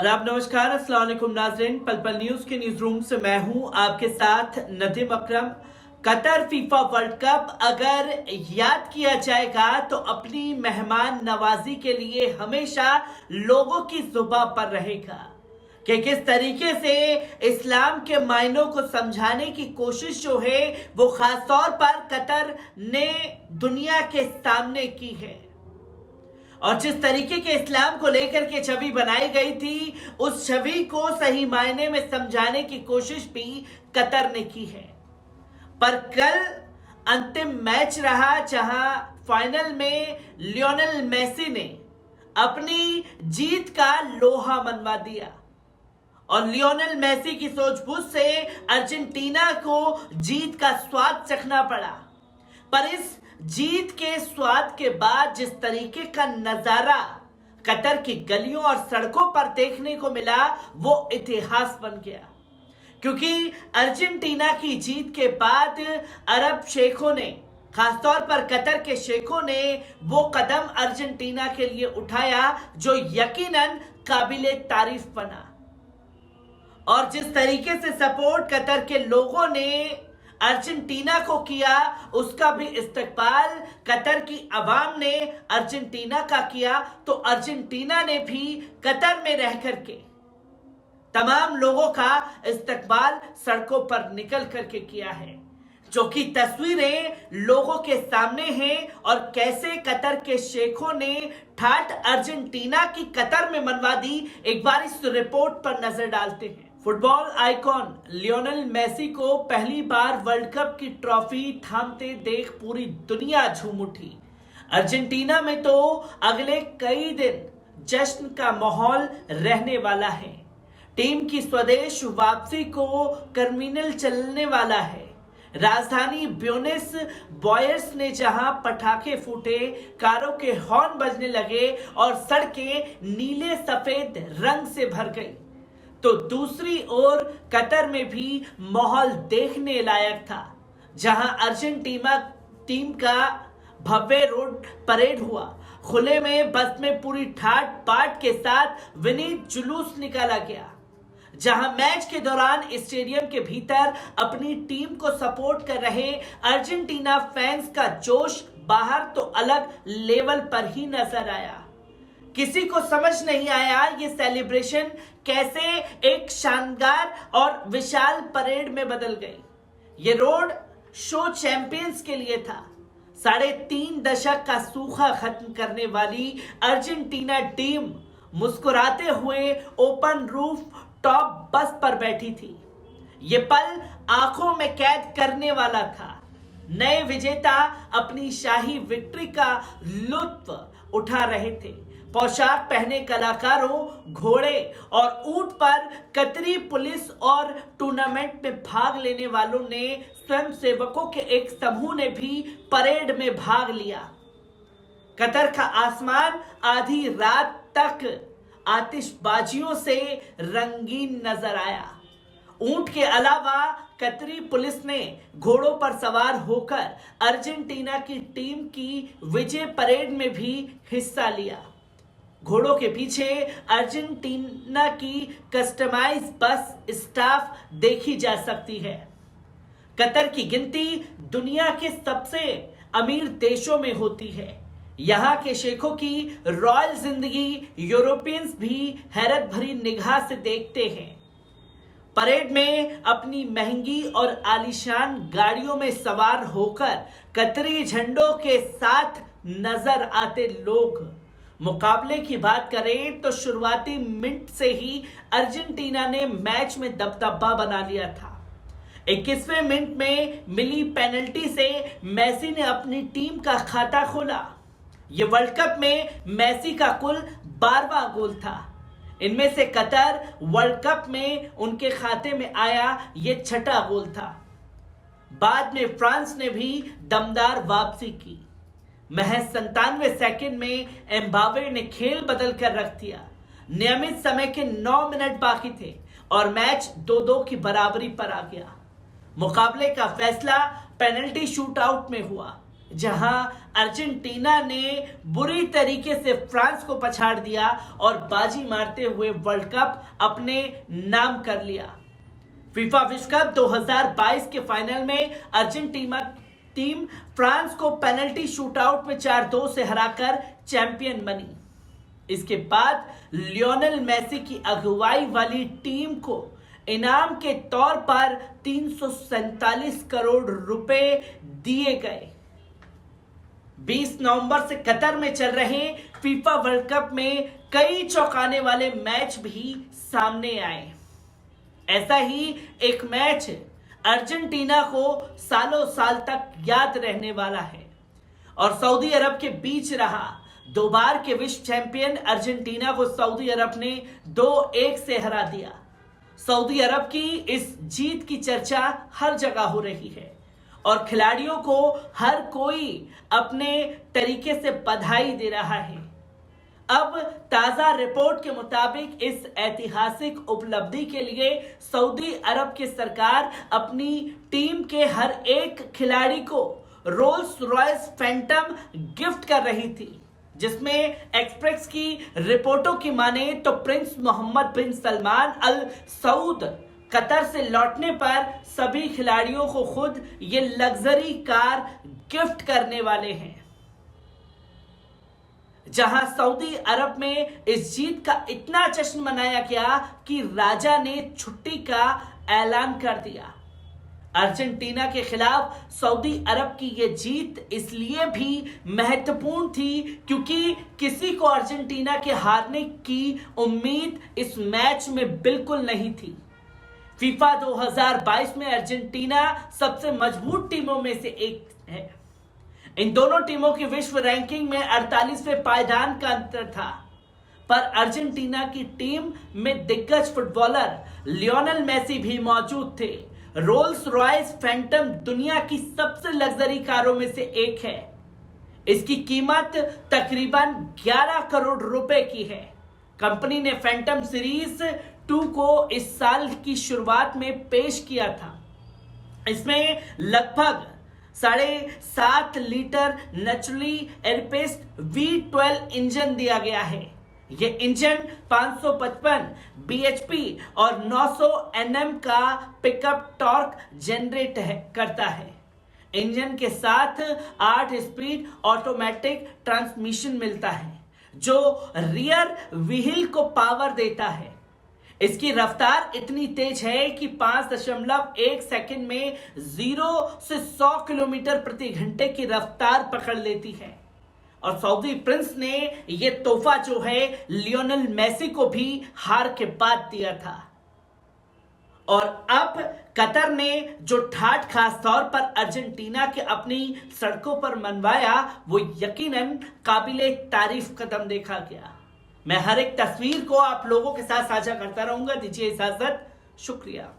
आदाब, नमस्कार, अस्सलाम वालेकुम नाज़रीन। पल पल न्यूज़ के न्यूज़ रूम से मैं हूं आपके साथ नदीम अकरम। कतर फीफा वर्ल्ड कप अगर याद किया जाएगा तो अपनी मेहमान नवाजी के लिए हमेशा लोगों की जुबां पर रहेगा कि किस तरीके से इस्लाम के मायनों को समझाने की कोशिश जो है वो खास तौर पर कतर ने दुनिया के सामने की है। और जिस तरीके के इस्लाम को लेकर के छवि बनाई गई थी, उस छवि को सही मायने में समझाने की कोशिश भी कतर ने की है। पर कल अंतिम मैच रहा जहां फाइनल में लियोनेल मेसी ने अपनी जीत का लोहा मनवा दिया और लियोनेल मेसी की सूझबूझ से अर्जेंटीना को जीत का स्वाद चखना पड़ा। पर इस जीत के स्वाद के बाद जिस तरीके का नजारा कतर की गलियों और सड़कों पर देखने को मिला वो इतिहास बन गया, क्योंकि अर्जेंटीना की जीत के बाद अरब शेखों ने, खासतौर पर कतर के शेखों ने वो कदम अर्जेंटीना के लिए उठाया जो यकीनन काबिले तारीफ बना। और जिस तरीके से सपोर्ट कतर के लोगों ने अर्जेंटीना को किया, उसका भी इस्तकबाल कतर की आवाम ने अर्जेंटीना का किया, तो अर्जेंटीना ने भी कतर में रह करके तमाम लोगों का इस्तकबाल सड़कों पर निकल करके किया है, जो कि तस्वीरें लोगों के सामने हैं। और कैसे कतर के शेखों ने ठाठ अर्जेंटीना की कतर में मनवा दी, एक बार इस रिपोर्ट पर नजर डालते हैं। फुटबॉल आइकॉन लियोनेल मेसी को पहली बार वर्ल्ड कप की ट्रॉफी थामते देख पूरी दुनिया झूम उठी। अर्जेंटीना में तो अगले कई दिन जश्न का माहौल रहने वाला है। टीम की स्वदेश वापसी को कर्मिनल चलने वाला है। राजधानी ब्यूनस बॉयर्स ने जहां पटाखे फूटे, कारों के हॉर्न बजने लगे और सड़कें नीले सफेद रंग से भर गई, तो दूसरी ओर कतर में भी माहौल देखने लायक था, जहां अर्जेंटीना टीम का भव्य रोड परेड हुआ। खुले में बस में पूरी ठाट बाट के साथ विनीत जुलूस निकाला गया, जहां मैच के दौरान स्टेडियम के भीतर अपनी टीम को सपोर्ट कर रहे अर्जेंटीना फैंस का जोश बाहर तो अलग लेवल पर ही नजर आया। किसी को समझ नहीं आया ये सेलिब्रेशन कैसे एक शानदार और विशाल परेड में बदल गई। ये रोड शो चैंपियंस के लिए था। 3.5 दशक का सूखा खत्म करने वाली अर्जेंटीना टीम मुस्कुराते हुए ओपन रूफ टॉप बस पर बैठी थी। ये पल आंखों में कैद करने वाला था। नए विजेता अपनी शाही विक्ट्री का लुत्फ उठा रहे थे। पोशाक पहने कलाकारों, घोड़े और ऊंट पर कतरी पुलिस और टूर्नामेंट में भाग लेने वालों ने, स्वयंसेवकों के एक समूह ने भी परेड में भाग लिया। कतर का आसमान आधी रात तक आतिशबाजियों से रंगीन नजर आया। ऊंट के अलावा कतरी पुलिस ने घोड़ों पर सवार होकर अर्जेंटीना की टीम की विजय परेड में भी हिस्सा लिया। घोड़ों के पीछे अर्जेंटीना की कस्टमाइज बस स्टाफ देखी जा सकती है। कतर की गिनती दुनिया के सबसे अमीर देशों में होती है। यहाँ के शेखों की रॉयल जिंदगी यूरोपियंस भी हैरत भरी निगाह से देखते हैं। परेड में अपनी महंगी और आलीशान गाड़ियों में सवार होकर कतरी झंडों के साथ नजर आते लोग। मुकाबले की बात करें तो शुरुआती मिनट से ही अर्जेंटीना ने मैच में दबदबा बना लिया था। 21वें मिनट में मिली पेनल्टी से मेसी ने अपनी टीम का खाता खोला। यह वर्ल्ड कप में मेसी का कुल 12वां गोल था। इनमें से कतर वर्ल्ड कप में उनके खाते में आया यह 6ठा गोल था। बाद में फ्रांस ने भी दमदार वापसी की। महज 97 सेकंड में एम्बावे ने खेल बदल कर रख दिया। नियमित समय के 9 मिनट बाकी थे और मैच 2-2 की बराबरी पर आ गया। मुकाबले का फैसला पेनल्टी शूटआउट में हुआ, जहां अर्जेंटीना ने बुरी तरीके से फ्रांस को पछाड़ दिया और बाजी मारते हुए वर्ल्ड कप अपने नाम कर लिया। फीफा विश्व कप 2022 के फाइनल में अर्जेंटीना टीम फ्रांस को पेनल्टी शूटआउट में 4-2 से हराकर चैंपियन बनी। इसके बाद लियोनेल मेसी की अगुवाई वाली टीम को इनाम के तौर पर 347 करोड़ रुपए दिए गए। 20 नवंबर से कतर में चल रहे फीफा वर्ल्ड कप में कई चौंकाने वाले मैच भी सामने आए। ऐसा ही एक मैच अर्जेंटीना को सालों साल तक याद रहने वाला है और सऊदी अरब के बीच रहा। 2 बार के विश्व चैंपियन अर्जेंटीना को सऊदी अरब ने 2-1 से हरा दिया। सऊदी अरब की इस जीत की चर्चा हर जगह हो रही है और खिलाड़ियों को हर कोई अपने तरीके से बधाई दे रहा है। अब ताजा रिपोर्ट के मुताबिक इस ऐतिहासिक उपलब्धि के लिए सऊदी अरब की सरकार अपनी टीम के हर एक खिलाड़ी को रोल्स रॉयस फैंटम गिफ्ट कर रही थी, जिसमें एक्सप्रेस की रिपोर्टों की माने तो प्रिंस मोहम्मद बिन सलमान अल सऊद कतर से लौटने पर सभी खिलाड़ियों को खुद ये लग्जरी कार गिफ्ट करने वाले हैं। जहां सऊदी अरब में इस जीत का इतना जश्न मनाया गया कि राजा ने छुट्टी का ऐलान कर दिया। अर्जेंटीना के खिलाफ सऊदी अरब की यह जीत इसलिए भी महत्वपूर्ण थी क्योंकि किसी को अर्जेंटीना के हारने की उम्मीद इस मैच में बिल्कुल नहीं थी। फीफा 2022 में अर्जेंटीना सबसे मजबूत टीमों में से एक है। इन दोनों टीमों की विश्व रैंकिंग में 48वें पायदान का अंतर था, पर अर्जेंटीना की टीम में दिग्गज फुटबॉलर लियोनेल मेसी भी मौजूद थे। रोल्स रॉयस फैंटम दुनिया की सबसे लग्जरी कारों में से एक है। इसकी कीमत तकरीबन 11 करोड़ रुपए की है। कंपनी ने फैंटम सीरीज 2 को इस साल की शुरुआत में पेश किया था। इसमें लगभग 7.5 लीटर नेचुरली एयरपेस्ड V12 इंजन दिया गया है। यह इंजन 555 bhp और 900 Nm का पिकअप टॉर्क जनरेट करता है। इंजन के साथ 8 स्पीड ऑटोमेटिक ट्रांसमिशन मिलता है जो रियर व्हील को पावर देता है। इसकी रफ्तार इतनी तेज है कि 5.1 सेकंड में 0 से 100 किलोमीटर प्रति घंटे की रफ्तार पकड़ लेती है। और सऊदी प्रिंस ने यह तोहफा जो है लियोनेल मेसी को भी हार के बाद दिया था। और अब कतर ने जो ठाठ खास तौर पर अर्जेंटीना के अपनी सड़कों पर मनवाया वो यकीनन काबिले तारीफ कदम देखा गया। मैं हर एक तस्वीर को आप लोगों के साथ साझा करता रहूंगा। दीजिए इजाजत, शुक्रिया।